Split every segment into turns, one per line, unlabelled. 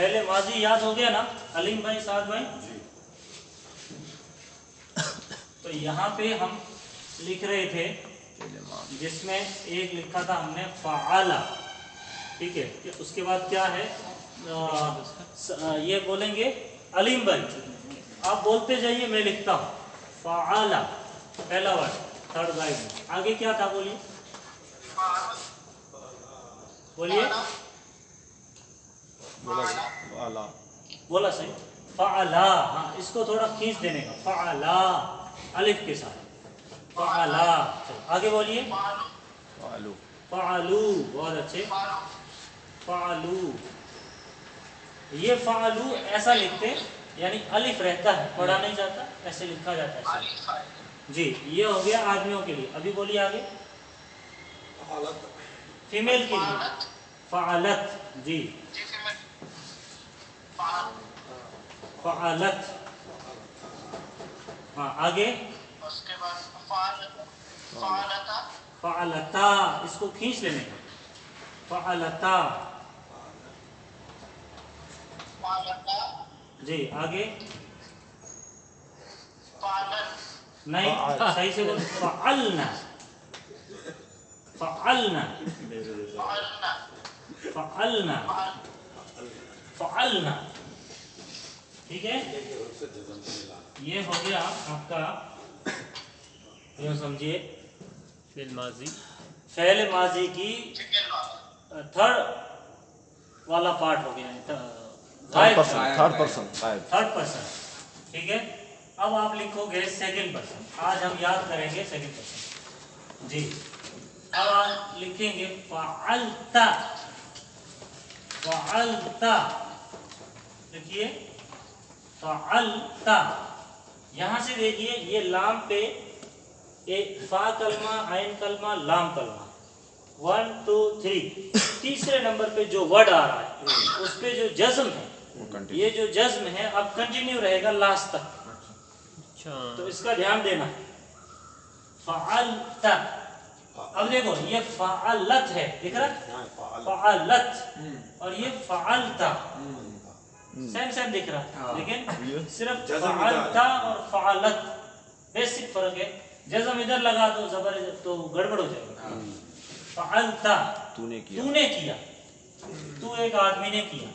पहले माजी याद हो गया ना अलीम भाई साद भाई? तो यहाँ पे हम लिख रहे थे जिसमें एक लिखा था हमने फ़आला, ठीक है। उसके बाद क्या है ये बोलेंगे अलीम भाई, आप बोलते जाइए, मैं लिखता हूँ फ़आला पहला वर्ड थर्ड गाइड में। आगे क्या था बोलिए बोलिए, बोला सही फ़आला। हाँ, इसको थोड़ा खींच देने का, फ़आला अलिफ के साथ फ़आला। आगे बोलिए फ़आलू, फ़आलू, बहुत अच्छे फ़आलू। ये फ़आलू ऐसा लिखते यानी अलिफ रहता है, पढ़ा नहीं जाता, ऐसे लिखा जाता है जी। ये हो गया आदमियों के लिए। अभी बोलिए आगे फीमेल के लिए फ़आलत जी, फ़आलत। हाँ आगे
उसके बाद फ़आलता,
फ़आलता, इसको खींच लेने का फ़आलता जी। आगे नहीं, सही से बोलो फ़अलना, फ़अलना, फ़अलना, फ़अलना, ठीक है। ये हो गया आपका, यूँ समझिए
फिल माजी,
फ़ेल माजी की थर्ड वाला पार्ट हो गया, थर्ड पर्सन, ठीक है। अब आप लिखोगे सेकंड पर्सन। आज हम याद करेंगे सेकंड पर्सन जी। अब आप लिखेंगे फ़अलता, फ़अलता, लिखिए फ़अलता। यहाँ से देखिए ये लाम पे एक फ़ा कलमा, आइन कलमा, लाम कलमा, 1 2 3, तीसरे नंबर पे जो वर्ड आ रहा है उस पे जो जज्म है, ये जो जज्म है अब कंटिन्यू रहेगा लास्ट तक। तो इसका ध्यान देना। फ़अलता, अब देखो ये फ़अलत है, दिख रहा है फ़अलत, और ये फ़अलता सेम सेम दिख रहा है, लेकिन सिर्फ फ़अलता और फ़अलत बेसिक फर्क है। जज़म इधर लगा दो ज़बर तो गड़बड़ हो जाएगा। फ़अलता तूने किया, तू एक आदमी ने किया।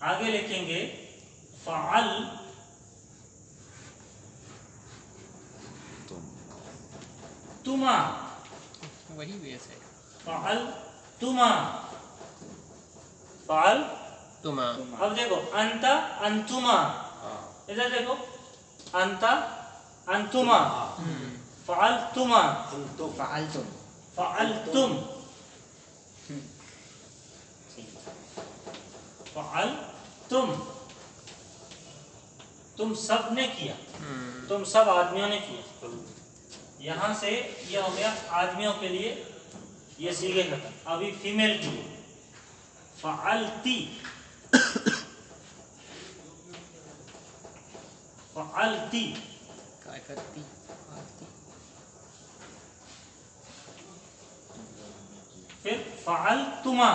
आगे लिखेंगे फ़अल तुमा,
वही बेस है।
फ़अल तुमा, फ़अल
तुमा।
अब देखो अंता अंतुमा, इधर देखो अंता अंतुमा, फ़अल तुमा, फ़अल तुम, फ़अल तुम सब ने किया, तुम सब आदमियों ने किया। यहाँ से यह हो गया आदमियों के लिए, ये सीगे खत्म। अभी फीमेल के लिए फ़अलती, फ़अलती,
क्या करती?
फिर फ़अलतुमा,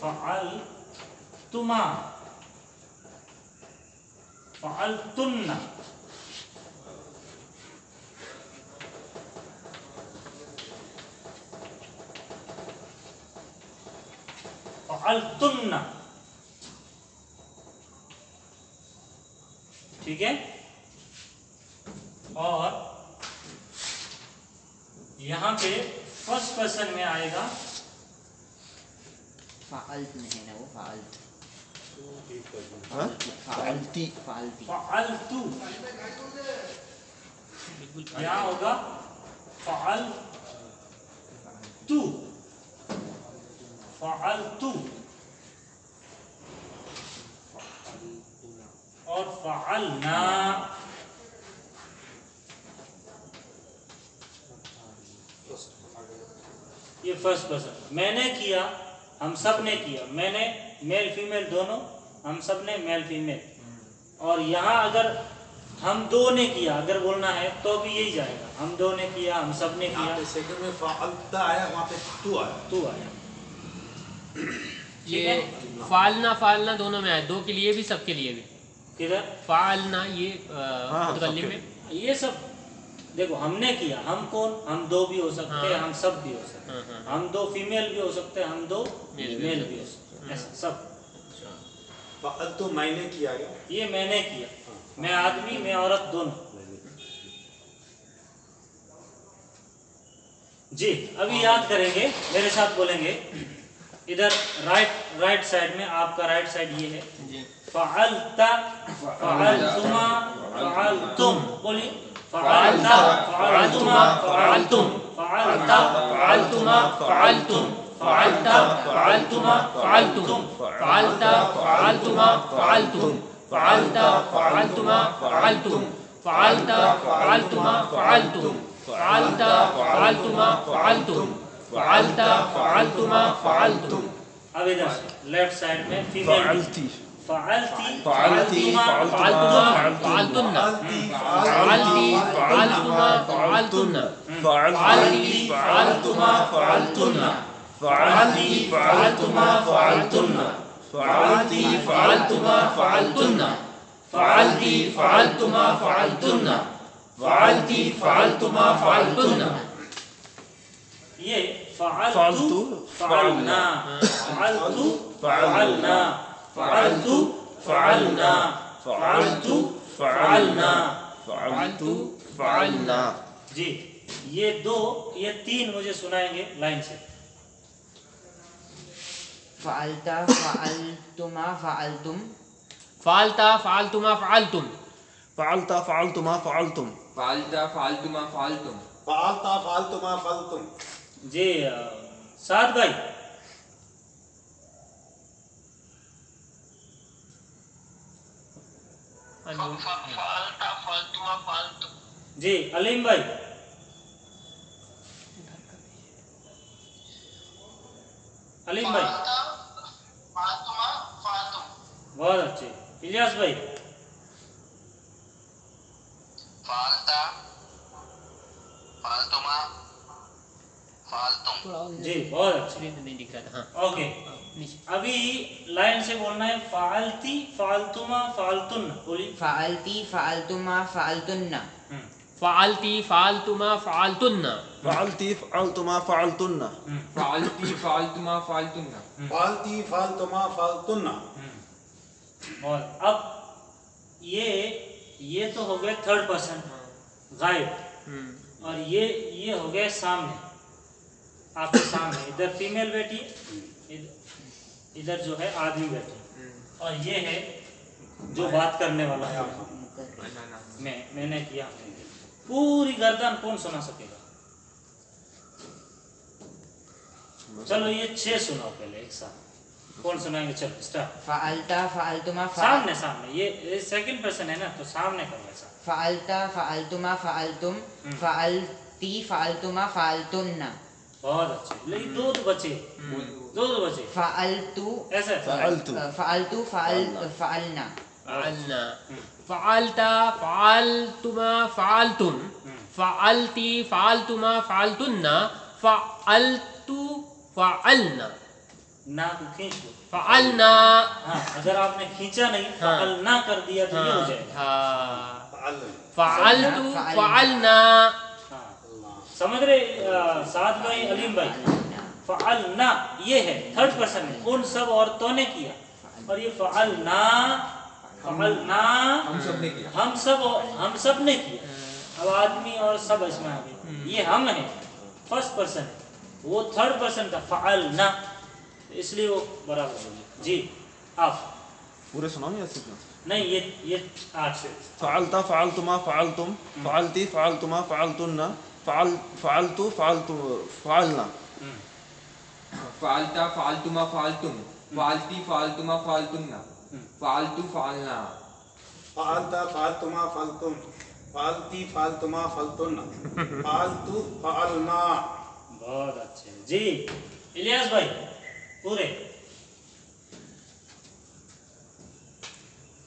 फ़अलतुमा, फ़अलतुन्ना, फ़अलतुन्ना, ठीक है। और यहाँ पे फर्स्ट पर्सन में आएगा
फ़ाअल्त में है ना वो, फ़ाअल्त,
फ़ाअल्ती,
फ़अलतु, यहाँ होगा फ़अलतु, फ़अलतु, और फ़अलना, ये फर्स्ट पर्सन। मैंने किया, हम सब ने किया, मैंने मेल फीमेल दोनों, हम सब ने मेल फीमेल। और यहाँ अगर हम दो ने किया अगर बोलना है तो भी यही जाएगा, हम दो ने किया, हम सब ने
यहाँ
किया,
पे सेकंड में फ़अलता आया, वहाँ पे तू आया।
तू आया। ठीक
ये
है,
फालना दोनों में आया, दो के लिए भी सबके लिए भी।
किधर
फालना ये
हाँ,
मुतकल्लिम
सबके
में।
ये सब देखो, हमने किया, हम कौन, हम दो भी हो सकते हैं,
हाँ।
हम सब भी हो सकते हैं,
हाँ,
हम दो फीमेल भी हो सकते हैं, हम दो
मेल
मेल भी हो सकते हैं, ऐसा सब।
फ़अलतु मैंने किया गया।
ये मैंने किया, मैं आदमी मैं औरत दोनों। जी अभी याद करेंगे, मेरे साथ बोलेंगे। इधर राइट साइड में, आपका राइट साइड ये है,
जी।
फ़अलता फ़अलतुमा फ़अलतुम, बोलिए फ़अलता फ़अलतुमा फ़अलतुम, फ़अलता फ़अलतुमा फ़अलतुम, फ़अलता फ़अलतुमा फ़अलतुम,
फ़अलता फ़अलतुमा फ़अलतुम, फ़अलता फ़अलतुमा फ़अलतुम, फ़अलता फ़अलतुमा फ़अलतुम, फ़अलता फ़अलतुमा फ़अलतुम, फ़अलता फ़अलतुमा फ़अलतुम।
अब इधर से लेफ्ट साइड में फीमेल,
फ़अलती
फ़अलती
फ़अलतुमा फ़अलतुन्ना, फ़अलती फ़अलतुमा फ़अलतुन्ना, फ़अलती फ़अलतुमा फ़अलतुन्ना, फ़अलती फ़अलतुमा फ़अलतुन्ना, फ़अलती फ़अलतुमा फ़अलतुन्ना, फ़अलती फ़अलतुमा फ़अलतुन्ना, फ़अलती फ़अलतुमा फ़अलतुन्ना।
ये फ़अलतु फ़अलना, फ़अलतु फ़अलना, फ़अलतु फ़अलना, फ़अलतु फ़अलना,
फ़अलतु फ़अलना।
जी ये दो, ये तीन मुझे सुनाएंगे लाइन से।
फ़अलता फ़अलतुमा फ़अलतुम,
फ़अलता फ़अलतुमा फ़अलतुम,
फ़अलता फ़अलतुमा फ़अलतुम,
फ़अलता फ़अलतुमा फ़अलतुम,
फ़अलता फ़अलतुमा फ़अलतुम।
जी साद भाई,
फ़अलता फ़अलतुमा फ़अलतुम।
जी अलीम भाई, अलीम भाई
फ़अलता फ़अलतुमा फ़अलतुम।
बहुत अच्छे। इलियास भाई,
फ़अलता फ़अलतुमा फ़अलतुम।
थोड़ा और
जी बहुत अच्छे।
स्क्रीन में नहीं दिख रहा था। हाँ
ओके,
नीचे।
अभी लाइन से बोलना है, फ़अलती फ़अलतुमा फ़अलतुन, बोलिए।
फ़अलती फ़अलतुमा फ़अलतुन्ना,
फ़अलती फ़अलतुमा फ़अलतुन्ना,
फ़अलती फ़अलतुमा फ़अलतुन्ना,
फ़अलती फ़अलतुमा फ़अलतुन्ना,
फ़अलती फ़अलतुमा फ़अलतुन्ना।
और अब ये तो हो गए थर्ड पर्सन गायब, और ये हो गए सामने, आपके सामने। इधर फीमेल बैठी है, इधर जो है आदमी बैठे, और ये है जो बात करने वाला है। मैंने किया। पूरी गर्दन कौन सुना सकेगा? चलो ये 6 सुनाओ पहले एक साथ। कौन सुनाएंगे? चलो स्टार्ट।
फ़अलता फ़अलतुमा
सामने सामने, ये सेकंड पर्सन है ना, तो सामने करो ऐसा।
फ़अलता फ़अलतुमा फ़अलतुम, फ़अलती फ़अलतुमा फ़अलतुन्ना,
बहुत अच्छे। लेकिन दो बचे, दो बचे
फ़अलतु
ऐसे।
फ़अलतु
फ़अलतु फ़अलना,
फ़अलना, फ़अलता फ़अलतुमा फ़अलतुम, फ़अलती फ़अलतुमा फ़अलतुन्ना, फ़अलतु फ़अलना,
ना को खींच लो।
फ़अलना।
हाँ, अगर आपने खींचा नहीं,
हाँ।
फ़अलना कर दिया तो ये हो जाएगा।
हाँ,
फ़अलना
फ़अलतु फ़अलना।
हाँ, समझ रहे साद भाई, अलीम भाई? फ़अलना ये है थर्ड पर्सन है, उन सब औरतों ने किया, और ये फ़अलना, फ़अलना
हम सब ने किया।
हम सब ने किया। अब आदमी और सब इसमें आ गए। ये हम है, फर्स्ट पर्सन है, वो थर्ड पर्सन था फ़अलना, इसलिए वो बराबर हो गया। जी आप
पूरे सुनाओ या सीखना?
नहीं, ये 8 से।
फ़अलता फ़अलतुमा फ़अलतुम, फ़अलती फ़अलतुमा फ़अलतुन्ना, फ़अलतु फ़अलना,
फ़अलता फ़अलतुमा फ़अलतुम, फ़अलती फ़अलतुमा फ़अलतुन्ना, फ़अलतु फ़अलना,
फ़अलता फ़अलतुमा फ़अलतुम, फ़अलती फ़अलतुमा फ़अलतुन्ना, फ़अलतु फ़अलना।
बहुत अच्छे जी। इलियास भाई पूरे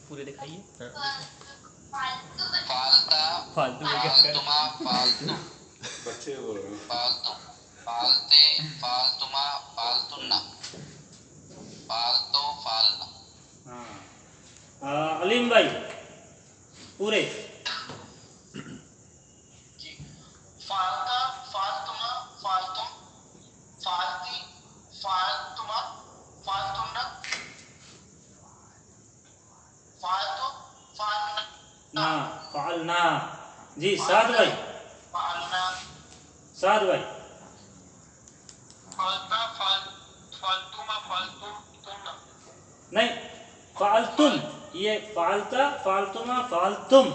पूरे दिखाइए। हाँ।
फालता
फालतू में क्या कर
फालतुमा फालतू
बच्चे बोल रहे हैं
फालतू फालते फालतुमा फालतुन्ना फालतो फालना
हाँ अलीम भाई पूरे
फालता फालतुमा फालतुम फालती फालतुमा फालतुन्ना फालतू फालना
ना फालना जी साद भाई
फालना
साद भाई
फालता फालतुमा फालतुन्ना
नहीं फालतुम ये फालता फालतुमा फालतुम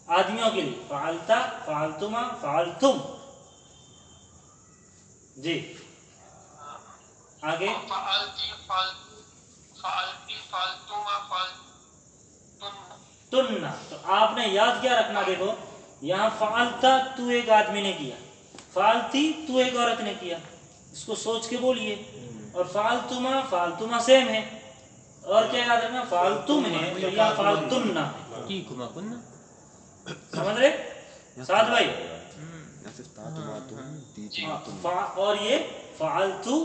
आदमियों के लिए फालता फालतुमा फालतुम जी आगे
फालती फालतुमा फालतुन्ना
तुन्ना तो आपने याद क्या रखना देखो यहाँ फालता तू एक आदमी ने किया फालती तू एक औरत ने किया इसको सोच के बोलिए और फालतुमा सेम है और क्या याद रखना फालतुम है तो यहाँ फालतुन्ना
की कुमा कुन्ना
समझ रहे साथ भाई
यहाँ सिर्फ ता तुमा तुम ती तुमा तुम
और ये फालतू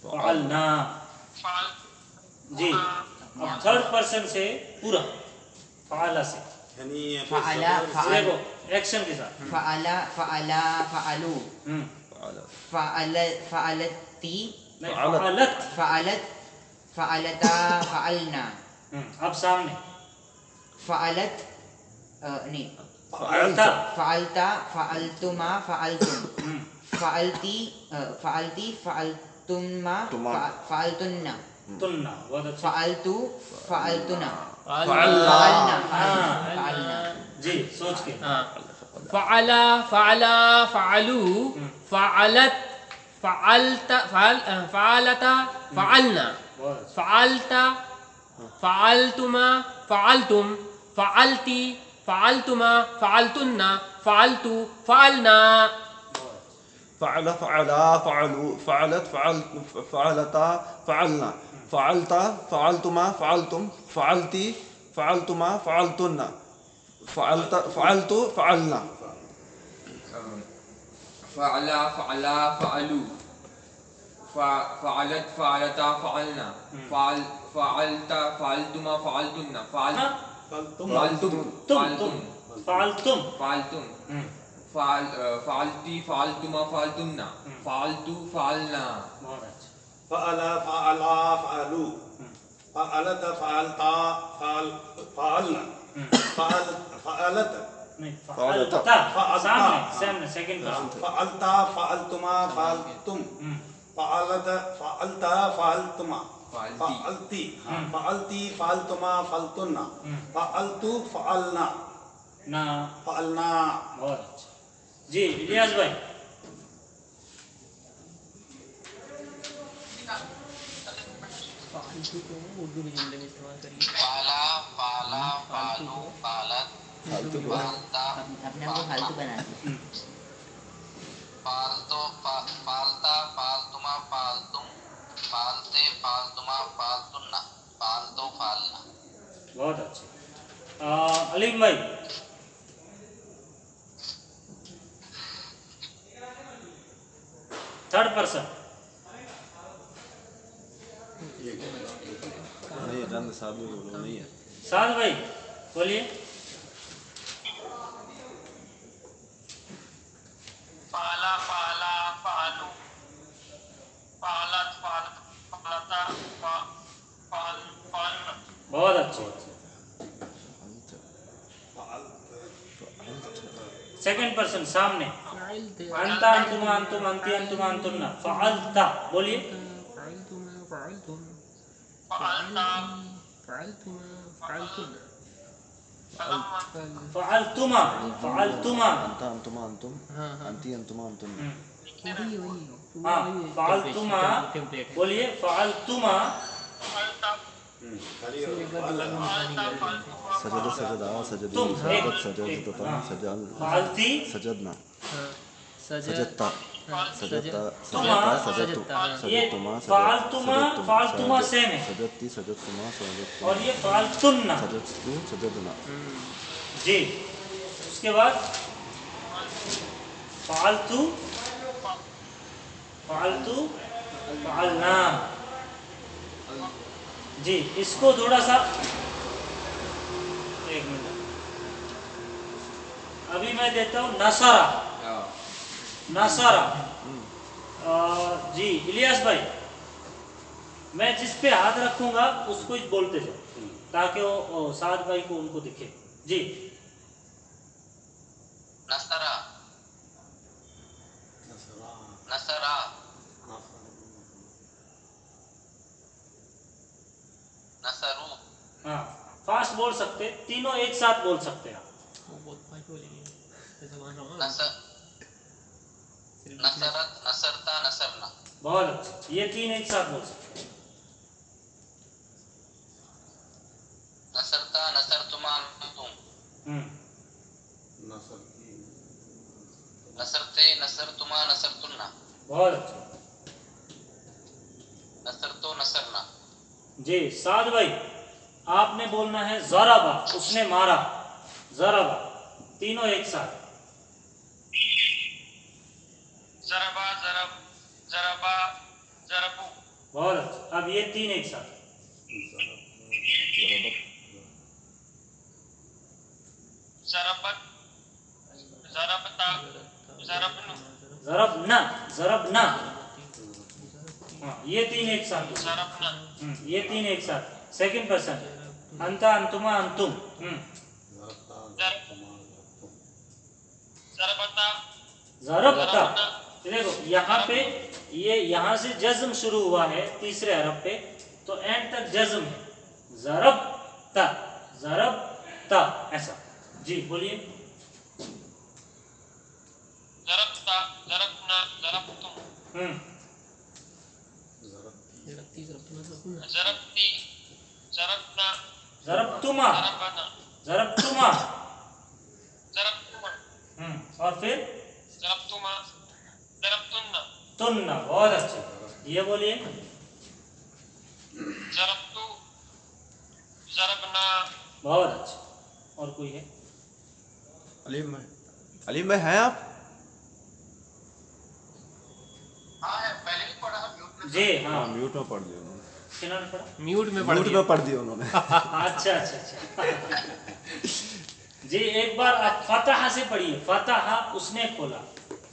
फालना जी अब थर्ड पर्सन से पूरा फाला से
यानी ये
फअला
देखो एक्शन के साथ
फअला फअला फअलू फअल फअलती
नहीं फालत
फअलत फअलता फअलना
अब सामने
फअलत नहीं
फालता
फअलता फअलतुमा फअलतुम फअलती फअलती फअलतुमा फअलतुन्ना
तुन्ना बहुत अच्छा
फअलतु फअलतुना
फालना
फअलना
जी सोच के
फ़अला फ़अला फ़अलू फ़अलत फ़अलता फ़अलता फ़अलना
बहुत अच्छा
फ़अलता फ़अलतुमा फ़अलतुम फ़अलती फ़अलतुमा फ़अलतुन्ना फ़अलतु फ़अलना
فعل فعلا فعلوا فعلت فعلتا فعلنا فعلتا فعلتما فعلتم فعلتي فعلتما فعلتن فعلت فعلنا
فعلا فعلا فعلو فعلت فعلتا فعلنا فعلتا فعلتما فعلتن فعلتم
फालतुम
فعلتم فعلتی فعلتما فعلتن فعلتو فعلنا
बहुत अच्छा
فعلا فعلا فعلوا فعلت فعلتا فعلنا فعلت
नहीं
फालता।
फालता सामने सेकंड पर्सन
فعلتا فعلتما فعلتم فعلت فعلتا فعلتما فعلتي فعلتي فعلتما فعلتن فعلت فعلنا
ना
فعلنا
बहुत अच्छा जी इलियास भाई
फालतू को उर्दू के जुमले में इस्तेमाल करिए
फाला फाला फालू फालत फालता
अपने आप को फालतू बना दिया
फालतो फालता फालतुमा फालतुम फालते फालतुमा फालतुन्ना फालतो फालना
बहुत अच्छे अलीम भाई थर्ड पर्सन
नहीं रंग साबु बोलो नहीं है
साद भाई बोलिए
फाला फाला फालू फालत फालता फालना
बहुत अच्छे सेकंड पर्सन सामने अंता अंतुमा अंतुम अंती अंतुमा अंतुन्ना फालता बोलिए फालतुमा फालतुमा
अंता अंतुमा अंतुम अंती अंतुमा अंतुम
हाँ फालतुमा बोलिए फालतुमा
सजद सजदा सजदी
तुम
सजदत सजदता सजल
फालती
सजदना
सजदता
सजदता
तुमा
सजदतु
ये
सजदतुमा
फालतुमा सेम है
सजदती सजदतुमा सजदतु
और ये फालतुन्ना
सजदतु सजदना
जी, उसके बाद फ़अलतु, फ़अलतु, फ़अलना। जी, इसको थोड़ा सा, एक मिनट, अभी मैं देता हूँ नसरा, नसरा। जी इलियास भाई, मैं जिस पे हाथ रखूंगा उसको ही बोलते जाओ ताकि वो साद भाई को उनको दिखे। जी,
नसरा, नसरा, नसरू,
हाँ फास्ट बोल सकते, तीनों एक साथ बोल सकते हैं आप।
वो बहुत फास्ट बोलेंगे, जबान रहा
नसर, नसरत, नसरता, नसरना।
बहुत अच्छा, ये तीन एक साथ बोल सकते हैं।
नसरता, नसरतुमा, तुम। नसरते, नसरतुमा, नसरतुन्ना।
बहुत अच्छा।
नसरतो, नसरना।
जी साद भाई, आपने बोलना है ज़रबा, उसने मारा, ज़रबा, तीनों एक साथ।
ज़रबा, ज़रब, ज़रबा, ज़रबू।
बहुत अच्छा, अब ये तीन एक साथ।
ज़रबत, ज़रबता, ज़रबनु।
ज़रबना, ज़रबना। हाँ ये तीन एक साथ।
ज़रबना,
ये तीन एक साथ। सेकंड पर्सन, अंता, अंतुमा, अंतुम।
ज़रबता,
ज़रबता। देखो यहाँ पे ये यहाँ से जज्म शुरू हुआ है तीसरे हरफ पे, तो एंड तक जज्म है। ज़रबता, ज़रबता, ऐसा। जी बोलिए।
ज़रबता, ज़रबना, ज़रबतुम।
ज़रबती, ज़रबतुना, ज़रबतुना।
ज़रबती, ज़रबना,
ज़रबतुमा,
ज़रबना,
ज़रबतुमा।
ज़रबतुमा,
और फिर
ज़रबतुमा, ज़रबतुन्ना।
तुन्ना। बहुत अच्छे, ये बोलिए।
ज़रबतु, ज़रबना।
बहुत अच्छा। और कोई है?
अलीम भाई, अलीम भाई हैं आप?
हाँ है, पहले भी पढ़ा है म्यूट में।
जी हाँ,
हाँ म्यूट में पढ़ दिया उन्होंने,
किन्होंने पढ़ा?
म्यूट में पढ़
म्यूट
दिया।
में पढ़ दिया उन्होंने।
अच्छा अच्छा अच्छा। जी एक बार आप फतह से पढ़िए, फतह, उसने खोला।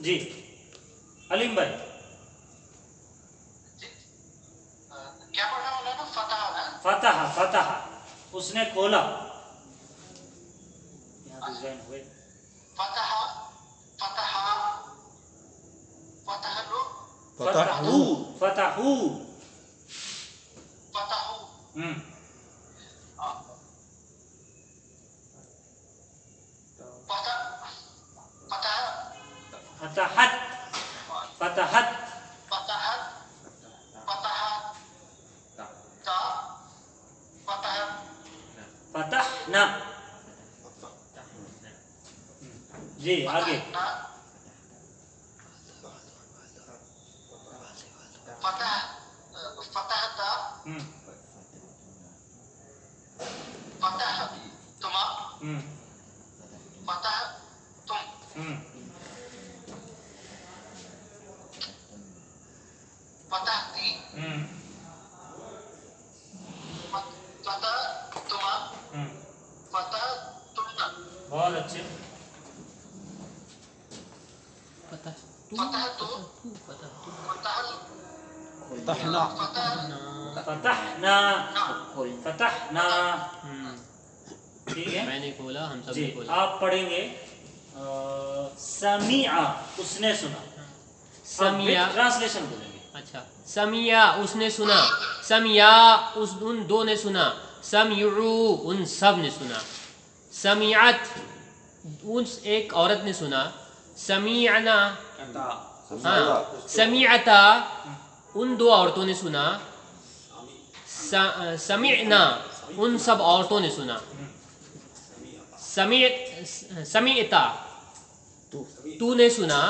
जी अलीम भाई।
क्या पढ़ा वाला ना, फतह है।
फतह, फतह, उसने खोला। यहाँ डिजाइन हुए।
फतह, फतह, फतहलु,
फतहू, फतहू।
फतहु। फतह, फतह,
फतहत, फतहत।
फतहत, फतहत, ता, फतहत,
फतहना। जी आगे।
ना, फतह, फतहता, फतह तुमा, फतह तुम, फतहती, फतह तुमा, फतह तुमना।
बहुत अच्छे।
फतह तू,
फतह तू,
फतह तू।
फतह
तहना,
फतह
फतहना, फतहना। ठीक है,
मैंने खोला, हम सब
जी
ने खोला।
आप पढ़ेंगे समीआ, उसने सुना।
समिया,
ट्रांसलेशन बोलेंगे।
अच्छा, समिया उसने सुना, समिया उन दो ने सुना, समियू उन सब ने सुना, समियात उस एक औरत ने सुना, समियाना, हाँ, समियाता उन दो औरतों ने सुना, समियना उन सब औरतों ने सुना, समियता तूने सुना,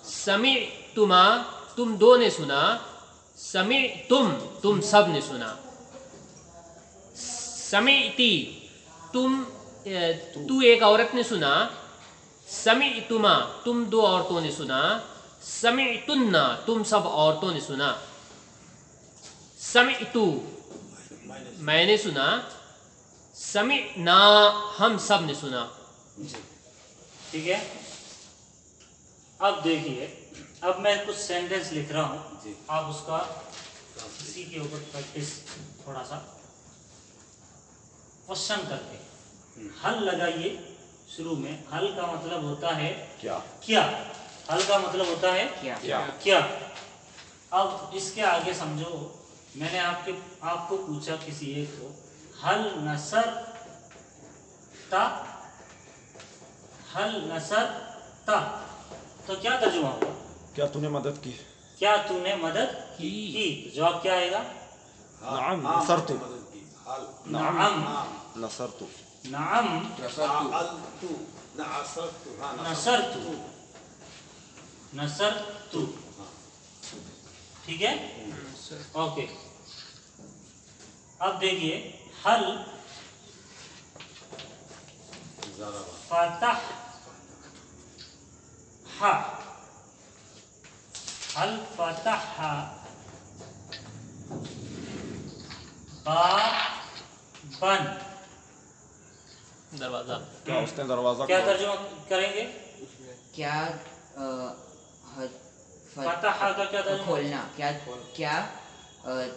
समियतुमा तुम दो ने सुना, तुम सब ने सुना, समियती तू एक औरत ने सुना, समिअतुमा तुम दो औरतों ने सुना, समिअतुन्ना तुम सब औरतों ने सुना, समिअतु मैंने सुना, समिअना हम सब ने सुना।
ठीक है। अब देखिए, अब मैं कुछ सेंटेंस लिख रहा हूँ, आप उसका इसी के ऊपर प्रैक्टिस थोड़ा सा क्वेश्चन करके हल लगाइए। शुरू में हल का मतलब होता है क्या, हल का मतलब होता है क्या। अब इसके आगे समझो, मैंने आपको पूछा किसी एक को, हल नसर ता, हल नसर ता, तो क्या तर्जुमा होगा?
क्या तूने मदद की?
क्या तूने मदद की? तो जवाब क्या आएगा?
नाम नसरतु।
नाम
नसरतु।
नाम नसरतु। नसरतु। ठीक है, ओके। अब देखिए, हल फतह, हल फतह बाबन,
दरवाजा।
क्या उसने दरवाजा
क्या
खोला?
तर्जुमा करेंगे?
क्या
फतह का क्या तर्जुमा?
खोलना, क्या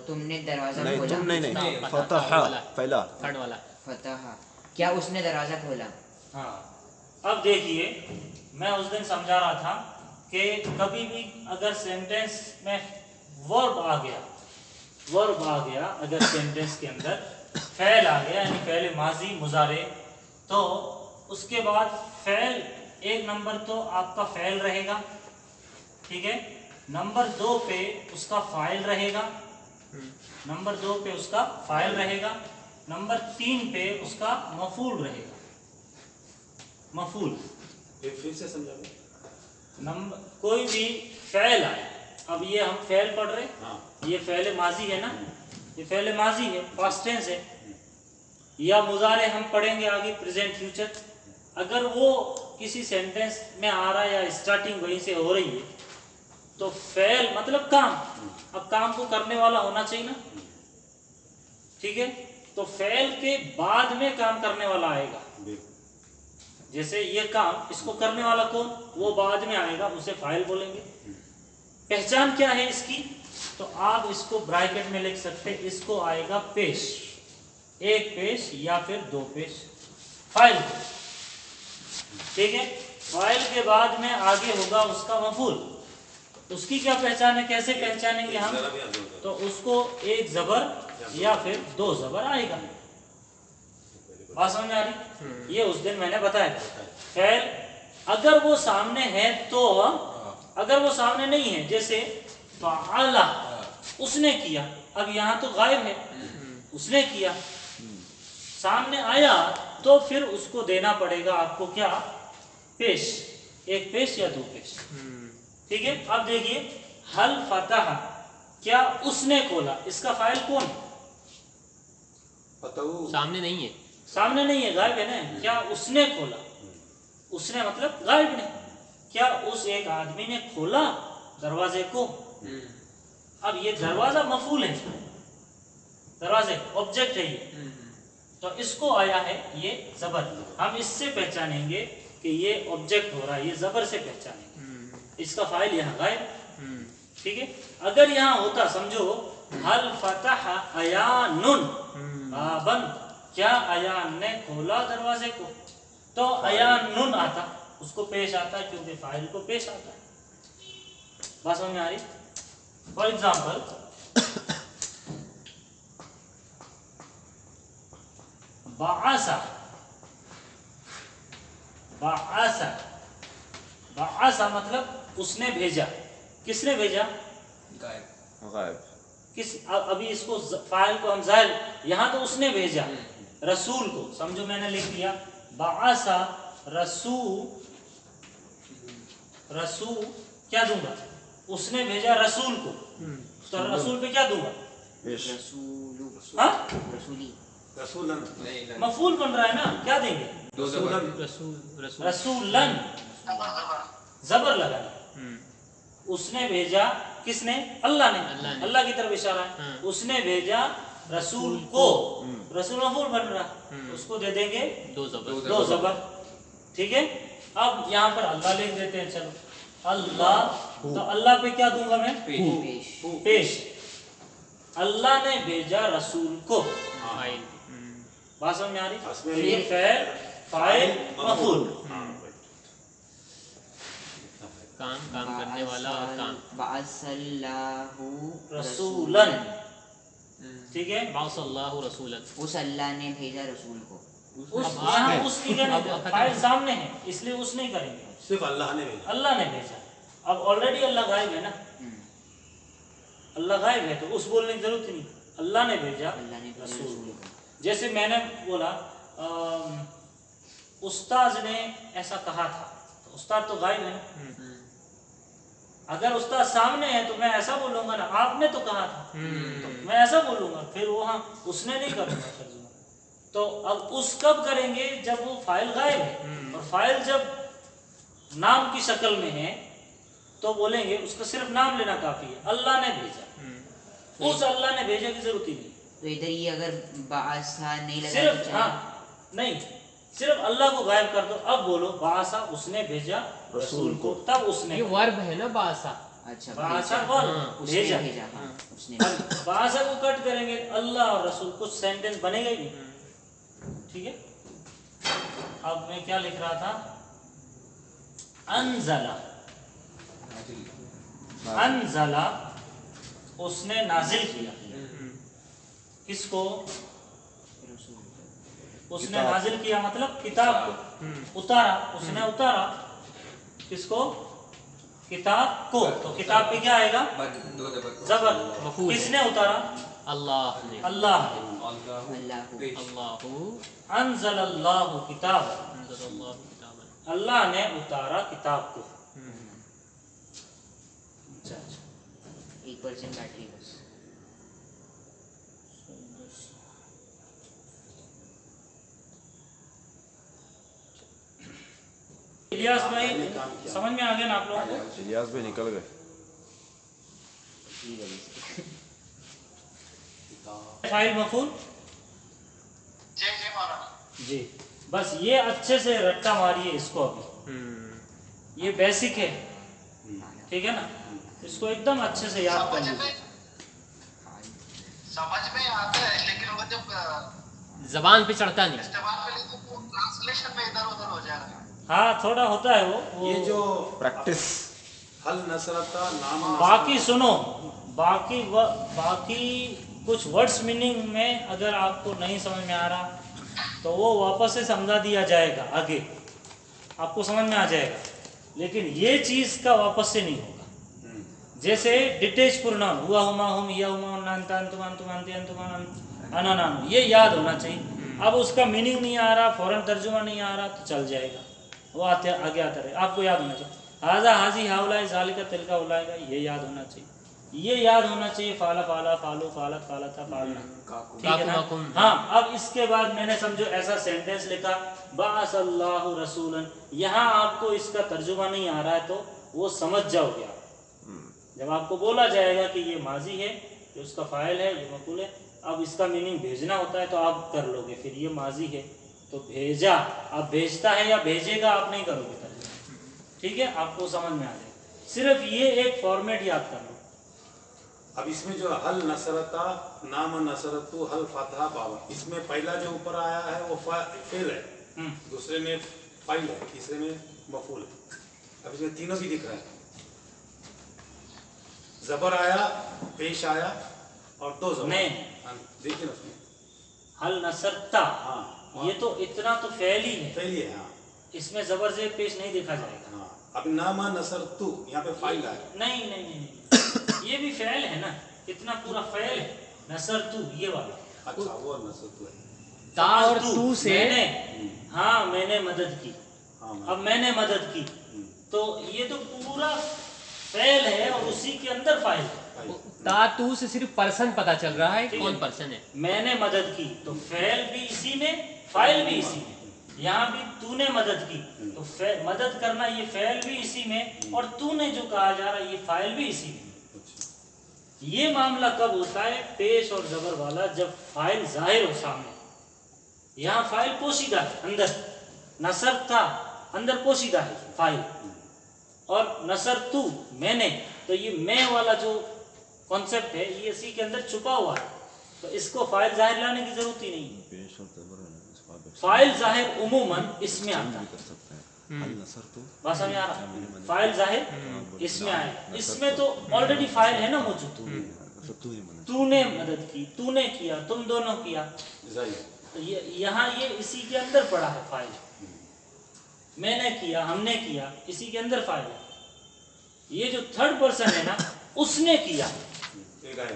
तुमने दरवाजा
नहीं
खोला?
तुम नहीं
फतह
फतह
वाला।
पहला।
थर्ड वाला।
फतह, क्या उसने दरवाजा खोला?
हाँ। अब देखिए, मैं उस दिन समझा रहा था कि कभी भी अगर सेंटेंस में वर्ब आ गया, अगर सेंटेंस के अंदर फ़ेल आ गया, यानी फ़ेल माजी मुजारे, तो उसके बाद फ़ेल एक नंबर तो आपका फ़ेल रहेगा, ठीक है। नंबर 2 पे उसका फ़ाइल रहेगा, नंबर 2 पे उसका फ़ाइल रहेगा, नंबर 3 पे उसका मफूल रहेगा। मफूल
फिर से समझा।
नंबर कोई भी फ़ेल आए, अब ये हम फ़ेल पढ़ रहे, ये फ़ेल माजी है ना, ये फ़ेल माजी है, पास्ट टेंस है, या मुजारे हम पढ़ेंगे आगे प्रेजेंट फ्यूचर। अगर वो किसी सेंटेंस में आ रहा है या स्टार्टिंग वहीं से हो रही है, तो फ़ेल मतलब काम, अब काम को करने वाला होना चाहिए ना, ठीक है। तो फ़ेल के बाद में काम करने वाला आएगा, जैसे ये काम, इसको करने वाला कौन, वो बाद में आएगा, उसे फाइल बोलेंगे। पहचान क्या है इसकी, तो आप इसको ब्रैकेट में लिख सकते हैं, इसको आएगा पेश, एक पेश या फिर 2 पेश, फाइल, ठीक है। फाइल के बाद में आगे होगा उसका मफूल, उसकी क्या पहचान है, कैसे पहचानेंगे हम, तो उसको एक जबर या फिर 2 जबर आएगा। बात समझ में आ रही? ये उस दिन मैंने बताया। खैर, अगर वो सामने है तो, अगर वो सामने नहीं है, जैसे फ़अला उसने किया, अब यहाँ तो गायब है, उसने किया, सामने आया तो फिर उसको देना पड़ेगा आपको क्या, पेश, एक पेश या 2 पेश, ठीक है। अब देखिए, हल फतह, क्या उसने खोला, इसका फाइल कौन,
सामने नहीं है,
सामने नहीं है, गायब है ना। क्या उसने खोला, उसने मतलब गायब ने, क्या उस एक आदमी ने खोला दरवाजे को। अब ये दरवाजा मफूल है, दरवाजे ऑब्जेक्ट है ये, तो इसको आया है ये जबर, हम इससे पहचानेंगे कि ये ऑब्जेक्ट हो रहा है, ये जबर से पहचानेंगे, इसका फाइल यहाँ गायब, ठीक है। अगर यहाँ होता, समझो हल फतह अयानुन बाबन, क्या अयान ने खोला दरवाजे को, तो अयानुन आता, उसको पेश आता है, क्योंकि फाइल को पेश आता है। बात समझ में आ रही? फॉर एग्जाम्पल, बाआसा, बाआसा, बाआसा मतलब उसने भेजा, किसने भेजा,
गायब।
किस, अभी इसको फाइल को हम जाहिर, यहाँ तो उसने भेजा रसूल को, समझो मैंने लिख दिया बाआसा रसूल, रसूल क्या दूंगा, उसने भेजा रसूल को, तो रसूल पे क्या दूंगा,
रसूलू,
हाँ
रसूली,
रसूलन
नहीं नहीं
मफूल बन रहा है ना, क्या देंगे?
दो जबर
रसूल रसूल
रसूलन, जबर लगाना। उसने भेजा, किसने? अल्लाह ने,
अल्लाह ने।
अल्लाह की तरफ इशारा है।
हाँ।
उसने भेजा रसूल को, रसूल मफूल बन रहा, उसको दे देंगे
दो जबर।
दो जबर। ठीक है, अब यहाँ पर अल्लाह लिख देते हैं। चलो अल्लाह, तो अल्लाह पे क्या दूंगा मैं?
पेश
पेश। अल्लाह ने भेजा रसूल को,
फाइल।
बात समझ में आ रही?
इसमें
ये फ़ेल, फाइल, मफूल।
काम काम करने वाला और काम।
बासल्लाहु
रसूलन, ठीक है।
बासल्लाहु रसूलन।
उस अल्लाह ने भेजा रसूल को।
उस
अब
यहाँ
आप-
उसकी क्या नहीं,
अब-
फाइल सामने है इसलिए उस नहीं करेंगे,
सिर्फ अल्लाह ने भेजा।
अल्लाह ने भेजा। अब ऑलरेडी अल्लाह गायब है ना, अल्लाह गायब है तो उस बोलने की जरूरत नहीं। अल्लाह ने भेजा
अल्लाह ने भेजा
रसूल
रसूल
को।
को।
जैसे मैंने बोला उस्ताद ने ऐसा कहा था, तो उस्ताद तो गायब है ना। अगर उस्ताद सामने है तो मैं ऐसा बोलूंगा ना, आपने तो कहा था, तो मैं ऐसा बोलूंगा, फिर वो हाँ उसने नहीं करूंगा तर्जुमा। तो अब उस कब करेंगे? जब वो फाइल गायब है, और फाइल जब नाम की शक्ल में है तो बोलेंगे उसका सिर्फ नाम लेना काफी है, अल्लाह ने भेजा। उस अल्लाह ने भेजा की जरूरत ही नहीं,
तो इधर ये अगर बासा नहीं लगा तो
सिर्फ
चलेगा?
हाँ नहीं, सिर्फ अल्लाह को गायब कर दो। अब बोलो बासा, उसने भेजा रसूल को, तब उसने
ये वर्ब है ना बासा।
अच्छा
बासा
भेजा।
कौन?
हाँ,
उसने
भेजा।
भेजा हाँ उसने
बासा को कट करेंगे, अल्लाह और रसूल, कुछ सेंटेंस बनेगा ही नहीं। ठीक है, अब मैं क्या लिख रहा था? अनजला, अनजला उसने नाजिल किया, किसको? उसने नाजिल किया मतलब किताब को उतारा, उसने उतारा, किसको? किताब को। तो किताब पे क्या आएगा?
दो जबर
जबर।
मफूल।
किसने उतारा?
अल्लाह ने।
अल्लाह ने।
अल्लाह को।
पेश
अल्लाहु
अनज़लल्लाहु किताब,
अंज़लल्लाहु किताबन।
अल्लाह ने उतारा किताब को। अच्छा अच्छा,
1% बैटरी बस।
इलियास भाई समझ में आ गया ना आप लोगों को?
इलियास भाई निकल गए।
फाइल मफूल
जय जय मौलाना।
जी, बस ये अच्छे से रट्टा मारिए इसको। अभी ये बेसिक है, ठीक है ना, इसको एकदम अच्छे से याद कर लीजिए।
समझ में आता है, लेकिन वो जब
जबान पे चढ़ता नहीं।
इस्तेमाल में लेते तो ट्रांसलेशन में इधर उधर हो जाएगा।
हाँ थोड़ा होता है वो
ये जो
प्रैक्टिस।
हल नसरता नाम
बाकी सुनो, बाकी कुछ वर्ड्स मीनिंग में अगर आपको नहीं समझ में आ रहा तो वो वापस से समझा दिया जाएगा, आगे आपको समझ में आ जाएगा, लेकिन ये चीज़ का वापस से नहीं होगा। जैसे डिटेच प्रोनाउन हुआ, हुमा, हुम, या, हुमा, नानता, अंतुमान, तुमानती, अंतुमान, अनानान, ये याद होना चाहिए। अब उसका मीनिंग नहीं आ रहा, फौरन तर्जुमा नहीं आ रहा तो चल जाएगा, वो आते आगे आता रहे, आपको याद होना चाहिए। हाजा हाजी हाउला जालिका तिलका उलाएगा, ये याद होना चाहिए, ये याद होना चाहिए। फाला फाला फालू फालत फालता फालना, ठीक है ना?
काकुम।
हाँ, अब इसके बाद मैंने समझो ऐसा सेंटेंस लिखा बाअसल्लाहु रसूलन, यहाँ आपको इसका तर्जुमा नहीं आ रहा है तो वो समझ जाओगे आप। जब आपको बोला जाएगा कि ये माजी है, ये उसका फाइल है, ये मफूल है, अब इसका मीनिंग भेजना होता है तो आप कर लोगे, फिर ये माजी है तो भेजा, अब भेजता है या भेजेगा आप नहीं करोगे तर्जुमा, ठीक है? आपको समझ में आ जाएगा, सिर्फ ये एक फॉर्मेट याद कर लो।
अब इसमें जो हल नसरता नाम नसरतु हल फतहा बाबा, इसमें पहला जो ऊपर आया है वो फेल है, दूसरे में फाइल है, तीसरे में मफूल है। अब इसमें तीनों भी दिख रहा है, जबर आया, पेश आया और दो जबर।
नहीं।
हाँ, देखिए ना उसमें
हल नसरता,
हाँ,
ये तो इतना तो फैल ही है,
फेल ही है। हाँ
इसमें जबर से पेश नहीं देखा जाएगा।
हाँ, अब नामा नसरतु यहाँ पे फाइल है।
नहीं नहीं नहीं, नहीं। ये भी फैल है ना, इतना पूरा फैल है। नसर तू, ये वाला
अच्छा वो नसरतु है।
ता और तू से
मैंने, हाँ मैंने मदद की,
हाँ
अब मैंने मदद की, तो ये तो पूरा फैल है और उसी के अंदर फाइल है।
ता तू से सिर्फ पर्सन पता चल रहा है, कौन पर्सन है।
मैंने मदद की तो फेल भी इसी में, फाइल भी इसी में। यहाँ भी तूने मदद की तो मदद करना ये फेल भी इसी में, और तूने जो कहा जा रहा है ये फाइल भी इसी में। ये मामला कब होता है, पेश और जबर वाला, जब फाइल जाहिर हो सामने। यहाँ फाइल पोशीदा है अंदर, नसर था अंदर पोशीदा है फाइल, और नसर तू मैंने, तो ये मैं वाला जो कॉन्सेप्ट है ये इसी के अंदर छुपा हुआ है, तो इसको फाइल जाहिर लाने की जरूरत ही नहीं। फाइल जाहिर उमूमन इसमें आता है, बात समझ आ रहा, फाइल जाहिर इसमें आए, इसमें तो ऑलरेडी फाइल है ना मौजूद, तूने मदद की, तूने किया, तुम दोनों किया, तो यहाँ ये इसी के अंदर पड़ा है फाइल। मैंने किया, हमने किया, इसी के अंदर फाइल है। ये जो थर्ड पर्सन है ना, उसने किया,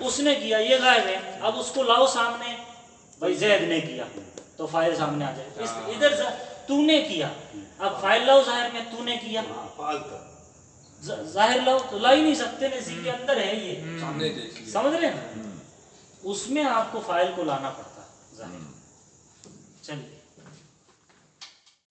उसने किया, ये गायब है। अब उसको लाओ सामने, भाई जैद ने किया, तो फाइल सामने आ जाए। इधर तूने किया, अब फाइल लाओ जाहिर में, तूने किया, जाहिर लाओ तो ला ही नहीं सकते ना, इसी के अंदर है ये, समझ रहे हैं। उसमें आपको फाइल को लाना पड़ता है जाहिर। चलिए